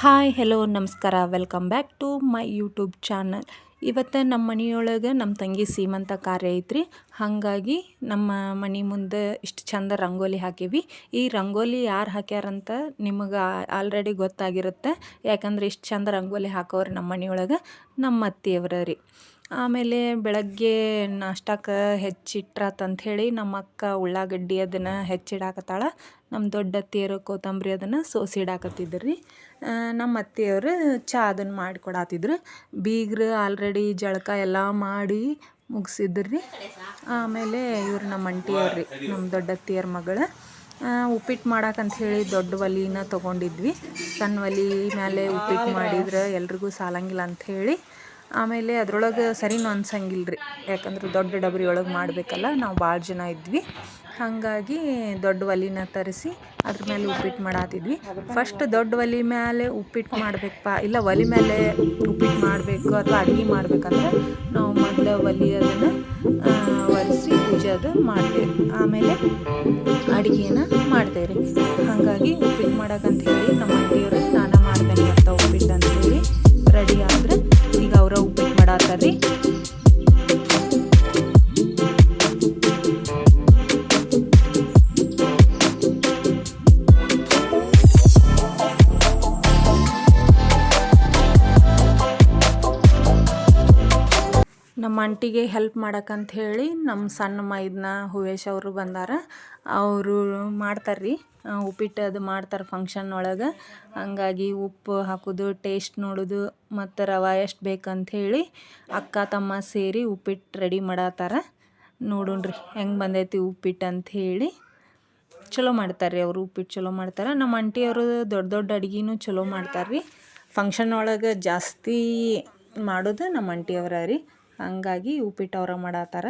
Hi hello ನಮಸ್ಕಾರ welcome back to my YouTube channel. ಇವತ್ತು ನಮ್ಮ ಮನೆಯೊಳಗೆ ನಮ್ಮ ತಂಗಿ ಸೀಮಂತ ಕಾರ್ಯ ಐತ್ರಿ. ಹಾಗಾಗಿ ನಮ್ಮ ಮನೆ ಮುಂದೆ ಇಷ್ಟು ಚಂದ ರಂಗೋಲಿ ಹಾಕೀವಿ. ಈ ರಂಗೋಲಿ ಯಾರು ಹಾಕ್ಯಾರಂತ ನಿಮಗೆ ಆಲ್ರೆಡಿ ಗೊತ್ತಾಗಿರುತ್ತೆ. ಯಾಕಂದ್ರೆ ಇಷ್ಟು ಚಂದ ರಂಗೋಲಿ ಹಾಕೋರು ನಮ್ಮ ಮನೆಯೊಳಗೆ ನಮ್ಮ ಅತ್ತೆಯವ್ರ ರೀ. ಆಮೇಲೆ ಬೆಳಗ್ಗೆ ನಾಷ್ಟಕ್ಕೆ ಹೆಚ್ಚಿಟ್ರಾತಂತ ಹೇಳಿ ನಮ್ಮ ಅಕ್ಕ ಉಳ್ಳಾಗಡ್ಡಿ ಅದನ್ನು ಹೆಚ್ಚಿಡಾಕತ್ತಾಳ. ನಮ್ಮ ದೊಡ್ಡ ಅತ್ತೆಯರು ಕೊತ್ತಂಬರಿ ಅದನ್ನು ಸೋಸಿಡಾಕತ್ತಿದ್ರು ರೀ. ನಮ್ಮ ಅತ್ತೆಯವರು ಚಹಾ ಅದನ್ನು ಮಾಡಿಕೊಡಾತಿದ್ರು. ಬೀಗರು ಆಲ್ರೆಡಿ ಜಳಕ ಎಲ್ಲ ಮಾಡಿ ಮುಗಿಸಿದ್ರು ರೀ. ಆಮೇಲೆ ಇವ್ರು ನಮ್ಮ ಅಂಟಿಯವ್ರು ರೀ, ನಮ್ಮ ದೊಡ್ಡ ಅತ್ತೆಯವ್ರ ಮಗಳು. ಉಪ್ಪಿಟ್ಟು ಮಾಡಾಕಂತ ಹೇಳಿ ದೊಡ್ಡ ಒಲಿನ ತೊಗೊಂಡಿದ್ವಿ. ಸಣ್ಣ ಒಲೆ ಮೇಲೆ ಉಪ್ಪಿಟ್ಟು ಮಾಡಿದ್ರೆ ಎಲ್ರಿಗೂ ಸಾಲಂಗಿಲ್ಲ ಅಂಥೇಳಿ ಆಮೇಲೆ ಅದ್ರೊಳಗೆ ಸರಿನೂ ಅನ್ಸಂಗಿಲ್ಲ ರೀ. ಯಾಕಂದ್ರೆ ದೊಡ್ಡ ಡಬರಿ ಒಳಗೆ ಮಾಡಬೇಕಲ್ಲ, ನಾವು ಭಾಳ ಜನ ಇದ್ವಿ. ಹಾಗಾಗಿ ದೊಡ್ಡ ಒಲಿನ ತರಿಸಿ ಅದ್ರ ಮೇಲೆ ಉಪ್ಪಿಟ್ಟು ಮಾಡಾತಿದ್ವಿ. ಫಸ್ಟ್ ದೊಡ್ಡ ಒಲೆ ಮೇಲೆ ಉಪ್ಪಿಟ್ಟು ಮಾಡಬೇಕಪ್ಪ, ಇಲ್ಲ ಒಲೆ ಮೇಲೆ ಉಪ್ಪಿಟ್ಟು ಮಾಡಬೇಕು ಅಥವಾ ಅಡುಗೆ ಮಾಡ್ಬೇಕಂದ್ರೆ ನಾವು ಮೊದಲು ಒಲೆ ಅದನ್ನು ಒರೆಸಿ ಪೂಜೆ ಅದು ಮಾಡ್ತೇವೆ, ಆಮೇಲೆ ಅಡುಗೆನ ಮಾಡ್ತೇವೆ ರೀ. ಹಾಗಾಗಿ ಉಪ್ಪಿಟ್ಟು ಮಾಡೋಕ್ಕಂತ ಹೇಳಿ ನಮ್ಮ ಅತ್ತಿಯವರು ಸ್ನಾನ ಮಾಡ್ದಂಗೆ ಅಂತ ಉಪ್ಪಿಟ್ಟು ಅಂತೇಳಿ ರೆಡಿ ಆದ್ರೆ ಈಗ ಅವರ ಉಪ್ಪಿಟ್ಟು ಮಾಡಾತಾರ್ರಿ. ನಮ್ಮ ಆಂಟಿಗೆ ಹೆಲ್ಪ್ ಮಾಡಕ್ಕಂತ ಹೇಳಿ ನಮ್ಮ ಸಣ್ಣ ಮೈದನ ಹೂವೇಶ್ ಅವರು ಬಂದಾರ. ಅವರು ಮಾಡ್ತಾರೆ ರೀ ಉಪ್ಪಿಟ್ಟು, ಅದು ಮಾಡ್ತಾರೆ ಫಂಕ್ಷನ್ ಒಳಗೆ. ಹಂಗಾಗಿ ಉಪ್ಪು ಹಾಕೋದು, ಟೇಸ್ಟ್ ನೋಡೋದು ಮತ್ತು ರವೆ ಎಷ್ಟು ಬೇಕಂತ ಹೇಳಿ ಅಕ್ಕ ತಮ್ಮ ಸೇರಿ ಉಪ್ಪಿಟ್ಟು ರೆಡಿ ಮಾಡತ್ತಾರ. ನೋಡೋಣ್ರಿ ಹೆಂಗೆ ಬಂದೈತಿ ಉಪ್ಪಿಟ್ಟು ಅಂತ ಹೇಳಿ. ಚಲೋ ಮಾಡ್ತಾರೆ ರೀ ಅವರು, ಉಪ್ಪಿಟ್ಟು ಚಲೋ ಮಾಡ್ತಾರೆ. ನಮ್ಮ ಆಂಟಿಯವರು ದೊಡ್ಡ ದೊಡ್ಡ ಅಡುಗೆನೂ ಚಲೋ ಮಾಡ್ತಾರೆ ರೀ. ಫಂಕ್ಷನ್ ಒಳಗೆ ಜಾಸ್ತಿ ಮಾಡೋದು ನಮ್ಮ ಆಂಟಿಯವರ ರೀ. ಹಂಗಾಗಿ ಉಪ್ಪಿಟ್ಟು ಅವ್ರ ಮಾಡತ್ತಾರ.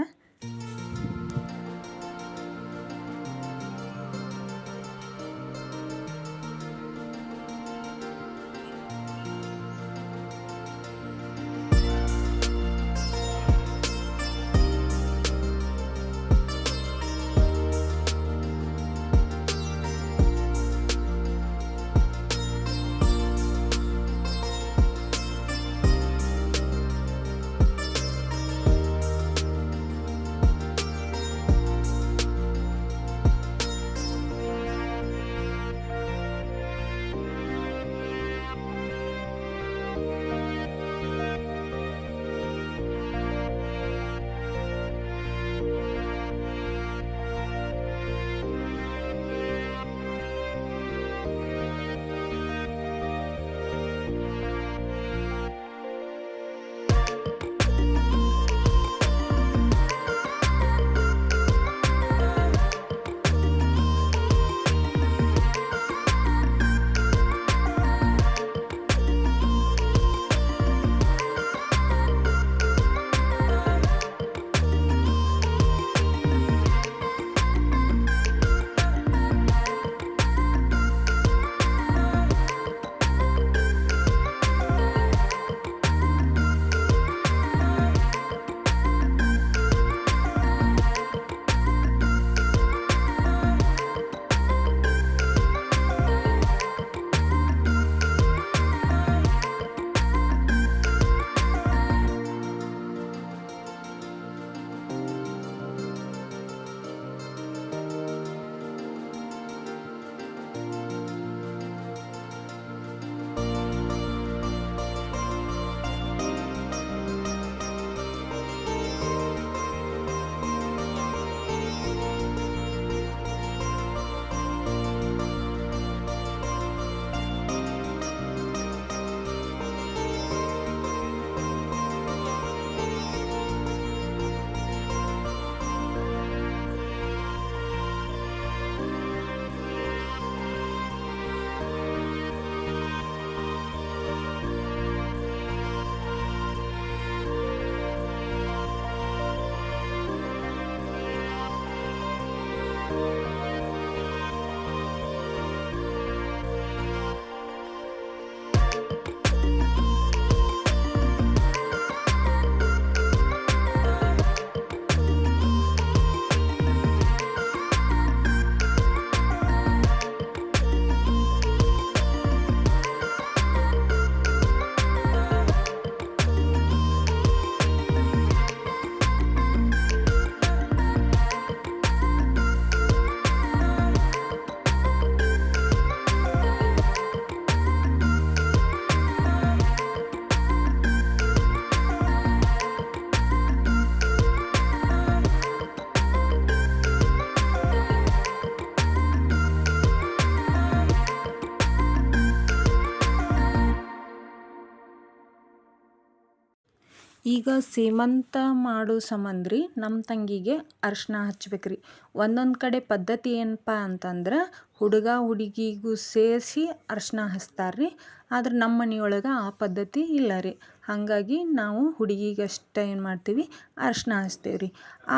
ಈಗ ಸೀಮಂತ ಮಾಡೋ ಸಂಬಂಧ ರೀ ನಮ್ಮ ತಂಗಿಗೆ ಅರ್ಶಿನ ಹಚ್ಬೇಕು ರೀ. ಒಂದೊಂದು ಕಡೆ ಪದ್ಧತಿ ಏನಪ್ಪ ಅಂತಂದ್ರೆ ಹುಡುಗ ಹುಡುಗಿಗೂ ಸೇರಿಸಿ ಅರ್ಶಿನ ಹಚ್ತಾರೆ ರೀ. ಆದ್ರೆ ನಮ್ಮ ಮನೆಯೊಳಗೆ ಆ ಪದ್ಧತಿ ಇಲ್ಲ ರೀ. ಹಾಗಾಗಿ ನಾವು ಹುಡುಗಿಗಷ್ಟೇ ಏನು ಮಾಡ್ತೀವಿ, ಅರ್ಶಿನ ಹಚ್ತೇವೆ ರೀ.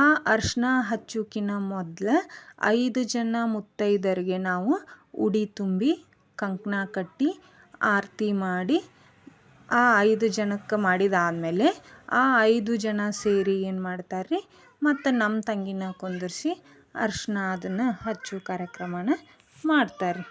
ಆ ಅರ್ಶಿನ ಹಚ್ಚೋಕ್ಕಿಂತ ಮೊದಲು 5 ಜನ ಮುತ್ತೈದರಿಗೆ ನಾವು ಉಡಿ ತುಂಬಿ ಕಂಕಣ ಕಟ್ಟಿ ಆರತಿ ಮಾಡಿ ಆ 5 ಜನಕ್ಕೆ ಮಾಡಿದಾದಮೇಲೆ ಆ 5 ಜನ ಸೇರಿ ಏನು ಮಾಡ್ತಾರೆ ರೀ, ಮತ್ತು ನಮ್ಮ ತಂಗಿನ ಕುಂದಿರ್ಸಿ ಅರ್ಶಿನ ಅದನ್ನು ಹಚ್ಚೋ ಕಾರ್ಯಕ್ರಮನ ಮಾಡ್ತಾರೆ ರೀ.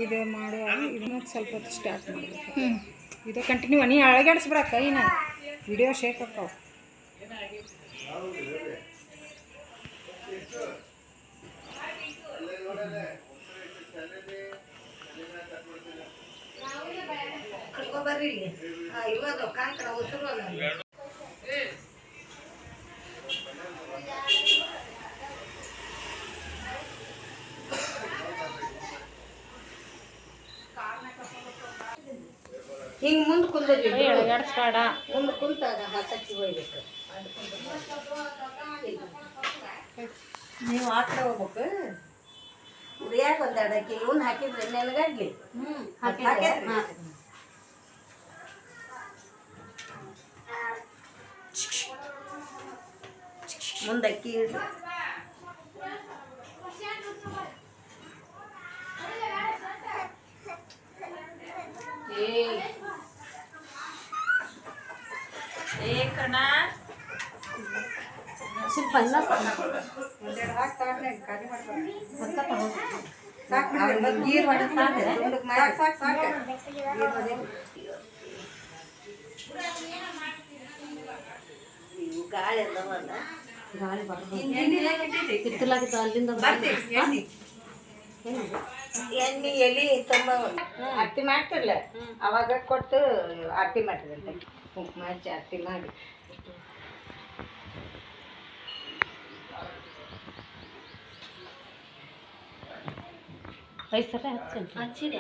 ಇದು ಮಾಡುವಾಗ ಇದನ್ನ ಸ್ವಲ್ಪ ಹೊತ್ತು ಸ್ಟಾರ್ಟ್ ಮಾಡಬೇಕು. ಇದು ಕಂಟಿನ್ಯೂ ನೀ ಅಳಗಾಡಿಸ್ಬಿಡ ಕೈನ, ವಿಡಿಯೋ ಶೇಕ್ ಆಗ್ತಾವೆ. ಹಿಂಗೆ ಮುಂದೆ ಕುಂದ್ರಿ, ಎಳಗಾಡಿಸ್ಬೇಡ, ಮುಂದೆ ಕುಂತಾಗ ಹಸಕ್ಕಿ ಹೋಗ್ಬೇಕು. ನೀವು ಆ ಕಡೆ ಹೋಗ್ಬೇಕು. ಉರಿಯಾಗ ಒಂದೆರಡು ಅಕ್ಕಿ ಇವನ್ನ ಹಾಕಿದ್ರೆ ನೆಲಗಾಡ್ಲಿ ಮುಂದಕ್ಕಿ ಇಡ್ರಿ. ಕಣ ಸ್ವಲ್ಪ ಅನ್ನ ಗೀರ್ ಹೊಡೆದು ಗಾಳಿ ಎಲ್ಲವಲ್ಲ, ಗಾಳಿ ಕಿತ್ತಲಾಗಿತ್ತು ಅಲ್ಲಿಂದ ಎಣ್ಣೆ ಎಲೆ ತುಂಬ ಆರತಿ ಮಾಡ್ತಿರ್ಲ ಅವಾಗ ಕೊಟ್ಟು ಆರತಿ ಮಾಡ್ತಿದ್ದಂತೆ. ಕುಂಕುಮ ಹಚ್ಚಿ ಆರತಿ ಮಾಡಿ ಹಚ್ಚಿದೆ.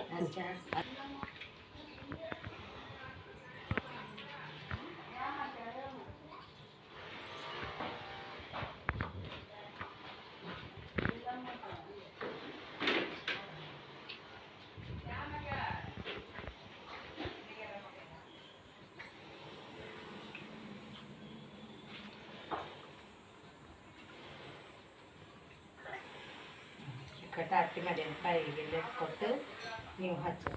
ಕಟ್ಟ ಆರತಿ ಮಾಡಿ ಅಂತ ಈಗೆಲ್ಲ ಕೊಟ್ಟು ನೀವು ಹಚ್ಚಿ.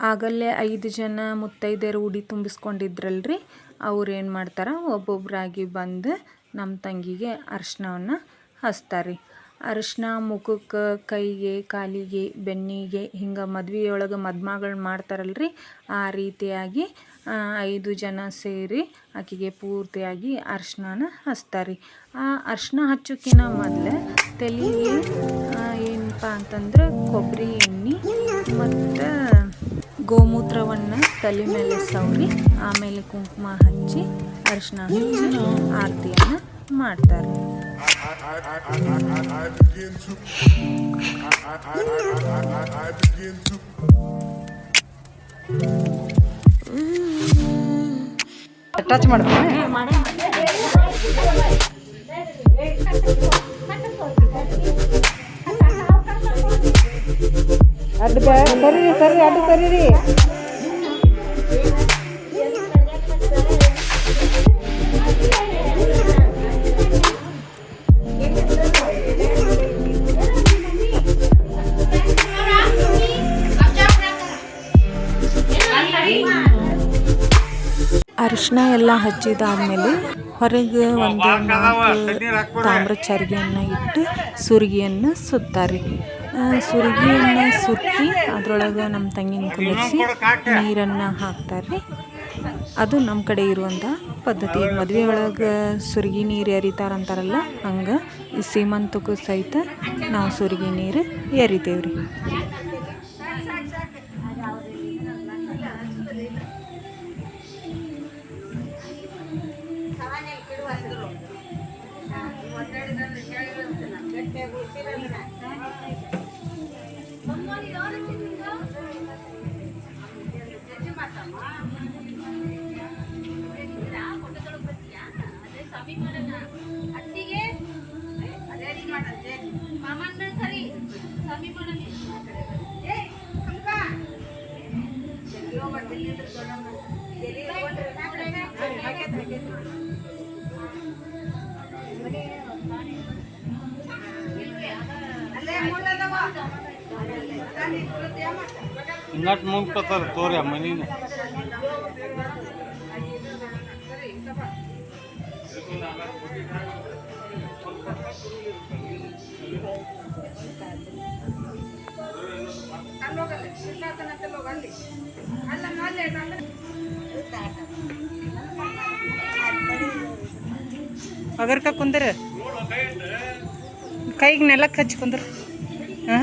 ಆಗಲ್ಲೇ 5 ಜನ ಮುತ್ತೈದೆಯರು ಉಡಿ ತುಂಬಿಸ್ಕೊಂಡಿದ್ರಲ್ರಿ, ಅವ್ರು ಏನು ಮಾಡ್ತಾರೆ, ಒಬ್ಬೊಬ್ಬರಾಗಿ ಬಂದು ನಮ್ಮ ತಂಗಿಗೆ ಅರ್ಶಿನವನ್ನು ಹಚ್ತಾರೆ ರೀ. ಅರಿಶಿನ ಮುಖಕ್ಕೆ, ಕೈಗೆ, ಕಾಲಿಗೆ, ಬೆನ್ನಿಗೆ ಹಿಂಗೆ ಮದ್ವೆಯೊಳಗೆ ಮದುಮಗಳು ಮಾಡ್ತಾರಲ್ರಿ, ಆ ರೀತಿಯಾಗಿ 5 ಜನ ಸೇರಿ ಆಕೆಗೆ ಪೂರ್ತಿಯಾಗಿ ಅರಿಶಿನ ಹಚ್ತಾರೆ ರೀ. ಆ ಅರಿಶಿನ ಹಚ್ಚೋಕ್ಕಿಂತ ಮೊದಲು ತಲೆಗೆ ಏನಪ್ಪ ಅಂತಂದ್ರೆ ಕೊಬ್ಬರಿ ಎಣ್ಣೆ ಮತ್ತು ಗೋಮೂತ್ರವನ್ನು ತಲೆ ಮೇಲೆ ಸವರಿ ಆಮೇಲೆ ಕುಂಕುಮ ಹಚ್ಚಿ ಅರಿಶಿನ ಹಚ್ಚಿ ಆರತಿಯನ್ನು ಮಾಡ್ತಾರೆ. ಟಚ್ ಮಾಡ್ತೀನಿ. ಅಡ್ಡ ಸರಿ ಸರಿ ಅಡ್ಡ ಸರಿ ರೀ. ಅರಿಶಿನ ಎಲ್ಲ ಹಚ್ಚಿದಾದ್ಮೇಲೆ ಹೊರಗೆ ಒಂದು 4 ತಾಮ್ರ ಚರಿಗೆಯನ್ನು ಇಟ್ಟು ಸುರಿಗೆಯನ್ನು ಸುತ್ತಾರೆ. ಸುರಿಗೆಯನ್ನು ಸುತ್ತಿ ಅದರೊಳಗೆ ನಮ್ಮ ತಂಗಿನ ಕುಂದಿರಿಸಿ ನೀರನ್ನು ಹಾಕ್ತಾರೆ. ಅದು ನಮ್ಮ ಕಡೆ ಇರುವಂಥ ಪದ್ಧತಿ. ಮದುವೆ ಒಳಗೆ ಸುರ್ಗಿ ನೀರು ಎರಿತಾರಂತಾರಲ್ಲ ಹಂಗೆ ಈ ಸೀಮಂತಕ್ಕೂ ಸಹಿತ ನಾವು ಸುರ್ಗಿ ನೀರು ಎರಿತೇವೆ ರೀ. ನಟ್ ಮುಂಗ್ತಾರ ತೋರಿ ಮನಿನ ಅಗರ್ಕ ಕುಂದ್ರ ಕೈಗೆ ನೆಲಕ್ಕೆ ಹಚ್ಚಿ ಕುಂದ್ರ.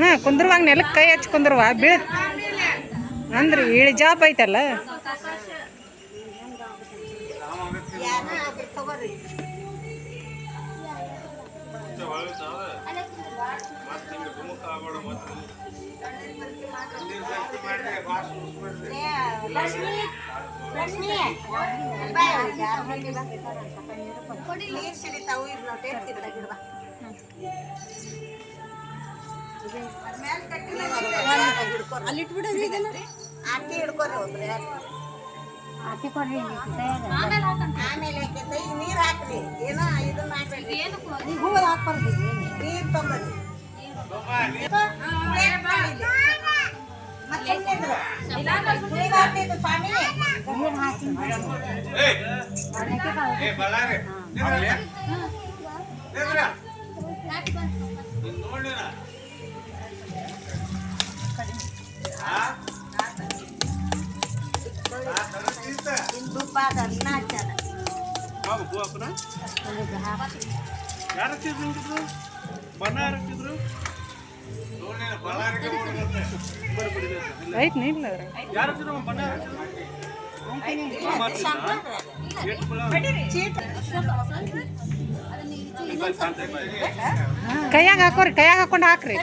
ಹಾಂ ಕುಂದ್ರವಾಗ ನೆಲಕ್ಕೆ ಕೈ ಹಚ್ಚಿ ಕುಂದ್ರವ ಬೀಳ ಅಂದ್ರೆ ಇಳಿಜಾಪ್ ಐತಲ್ಲ. ಆರತಿ ಹಿಡ್ಕೊರಿ ಒಬ್ರೆ ಆರತಿ ಕೊಡ್ರಿ ಆಮೇಲೆ ನೀರು ಹಾಕ್ರಿ. ಏನೋ ಇದು ಮಾಡ್ಬೇಡ್ರಿ, ಹೂವು ಹಾಕ್ಬಾರ್ದು, ನೀರು ತೊಂಬರ್ರಿ. ಐತ್ ನೀಲ್ಲ ಕೈಯಾಗ ಹಾಕೋರಿ, ಕೈಯಾಗ ಹಾಕೊಂಡು ಹಾಕ್ರಿ.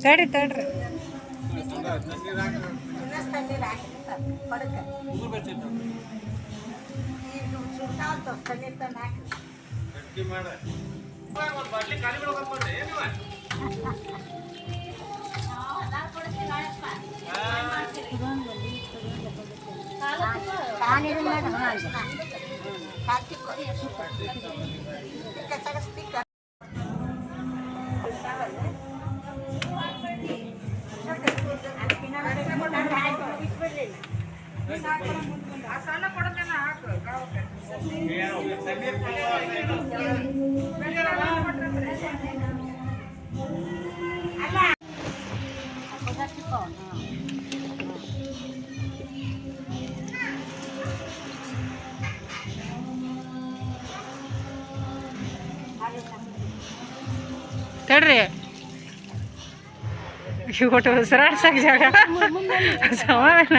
ತಡ್ರಿ ತಡ್ರಿ ತಡ್ರಿ ಇವತ್ತು ಉಸಿರಾಡ್ಸಕ್ ಜಾಗ ಸಮಾಧಾನ.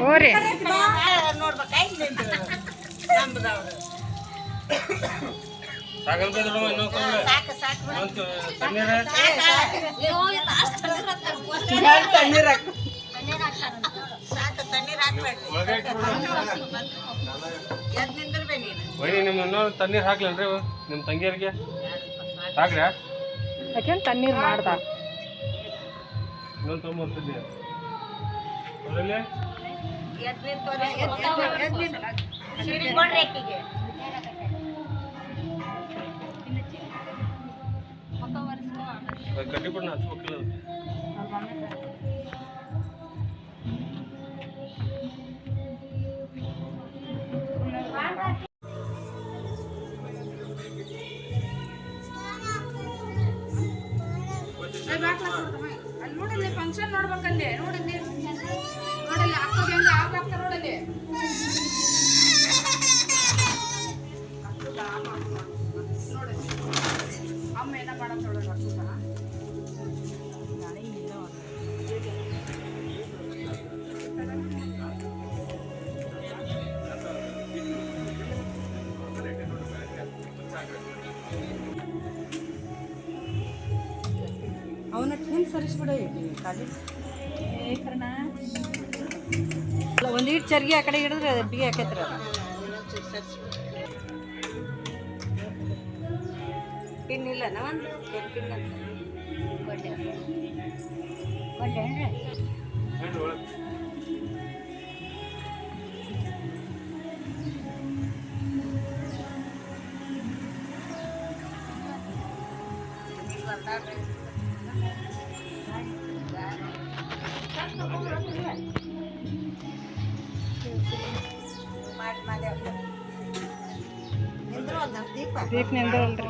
ಹೋರಿ ಸಾಗಲ್ ಬೇಡ ಇನ್ನೊಂದು ತೊಗೊಂಡೆ. ಸಾಕು ಸಾಕು ಬಿಡು. ಇನ್ನೊಂದು ತಣ್ಣೀರ ತಣ್ಣೀರ್ ಹಾಕು. ಸಾಕು ತಣ್ಣೀರ್ ಹಾಕ್ಬೇಡ. ಒಳಗೆ ಇಟ್ಬಿಡು. ಎದ್ದು ನಿಂದಿರ್ಬೇಕು ನೀನು. ವೈನಿ ನಿಮ್ಮ ಇನ್ನೊಂದು ತಣ್ಣೀರು ಹಾಕ್ಲೇನ್ರಿ ನಿಮ್ಮ ತಂಗಿಯರಿಗೆ ಸಾಕ್ರಿ ಯಾಕೆಂದ್ರೆ ತಣ್ಣೀರು ಮಾಡ್ದ ಇನ್ನೊಂದು ತೊಗೊಂಬರ್ತಿದ್ದೆ ಹೊರಗೆ ಎದ್ದು ನಿಂತ್ಕೊರಿ. ಎದ್ದು ನಿಂತು. ಸೀರೆ ಕೊಡ್ರಿ ಆಕಿಗೆ. ಕಡ್ಡಿಪುಣ್ಣ ಹಚ್ಬೇಕಿಲ್ಲ ಅಲ್ಲಿ ನೋಡಲ್ಲಿ ಫಂಕ್ಷನ್ ನೋಡ್ಬೇಕಲ್ಲಿ ನೋಡಲ್ಲಿ ನೋಡಲ್ಲಿ ಅಕ್ಕಗೆ ಹೆಂಗೆ ಆಗ್ಬೇಕ ನೋಡಲ್ಲಿ ಅಮ್ಮ ಏನ ಮಾಡಕ್ ನೋಡೋಣ ಅವನ ಹಿಂದೆ ಸರಿಸ್ಬಿಡ ಖಾಲಿ ಒಂದೀಟ್ ಚರ್ಗಿ ಆ ಕಡೆ ಹಿಡಿದ್ರೆ ಬಿಗಿ ಹಾಕೈತ್ರ ಪಿನ್ ಇಲ್ಲ ಒಂದು ಪಿನ್ ಅಂತ ಕೊಡ್ಲೆ ದೀಪ ನಿಂದ್ರಲ್ರಿ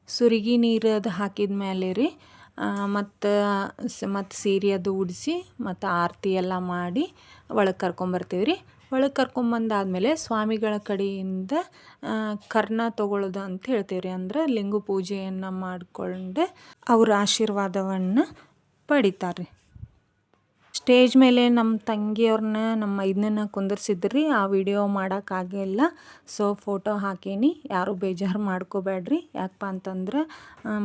ಸುರಿಗಿ ನೀರು ಅದು ಹಾಕಿದ ಮೇಲೆ ರೀ ಮತ್ತು ಸೀರೆ ಅದು ಉಡಿಸಿ ಮತ್ತು ಆರತಿ ಎಲ್ಲ ಮಾಡಿ ಒಳಗೆ ಕರ್ಕೊಂಬರ್ತೀವಿ ರೀ. ಒಳಗೆ ಕರ್ಕೊಂಬಂದಾದ್ಮೇಲೆ ಸ್ವಾಮಿಗಳ ಕಡೆಯಿಂದ ಕರ್ಣ ತೊಗೊಳ್ಳೋದು ಅಂತ ಹೇಳ್ತೀವಿ ರೀ. ಅಂದ್ರೆ ಲಿಂಗ ಪೂಜೆಯನ್ನು ಮಾಡಿಕೊಂಡು ಅವ್ರ ಆಶೀರ್ವಾದವನ್ನು ಪಡಿತಾರೆ ರೀ. ಸ್ಟೇಜ್ ಮೇಲೆ ನಮ್ಮ ತಂಗಿಯವ್ರನ್ನ ನಮ್ಮ ಮೈದನನ್ನ ಕುಂದರ್ಸಿದ್ರಿ. ಆ ವಿಡಿಯೋ ಮಾಡೋಕ್ಕಾಗಿಲ್ಲ. ಸೊ ಫೋಟೋ ಹಾಕೀನಿ, ಯಾರೂ ಬೇಜಾರು ಮಾಡ್ಕೋಬೇಡ್ರಿ. ಯಾಕಪ್ಪ ಅಂತಂದ್ರೆ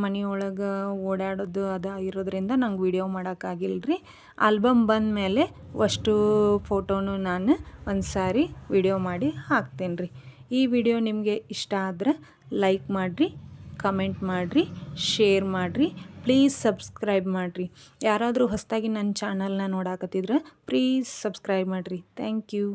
ಮನೆಯೊಳಗೆ ಓಡಾಡೋದು ಅದು ಇರೋದ್ರಿಂದ ನಂಗೆ ವಿಡಿಯೋ ಮಾಡೋಕ್ಕಾಗಿಲ್ಲ ರೀ. ಆಲ್ಬಮ್ ಬಂದ ಮೇಲೆ ಅಷ್ಟು ಫೋಟೋನು ನಾನು ಒಂದು ಸಾರಿ ವಿಡಿಯೋ ಮಾಡಿ ಹಾಕ್ತೀನಿ ರೀ. ಈ ವಿಡಿಯೋ ನಿಮಗೆ ಇಷ್ಟ ಆದರೆ ಲೈಕ್ ಮಾಡಿರಿ, ಕಮೆಂಟ್ ಮಾಡಿರಿ, ಶೇರ್ ಮಾಡಿರಿ, ಪ್ಲೀಸ್ ಸಬ್ಸ್ಕ್ರೈಬ್ ಮಾಡಿರಿ. ಯಾರಾದರೂ ಹೊಸದಾಗಿ ನನ್ನ ಚಾನಲ್ನ ನೋಡಾಕತ್ತಿದ್ರೆ ಪ್ಲೀಸ್ ಸಬ್ಸ್ಕ್ರೈಬ್ ಮಾಡಿರಿ. Thank you.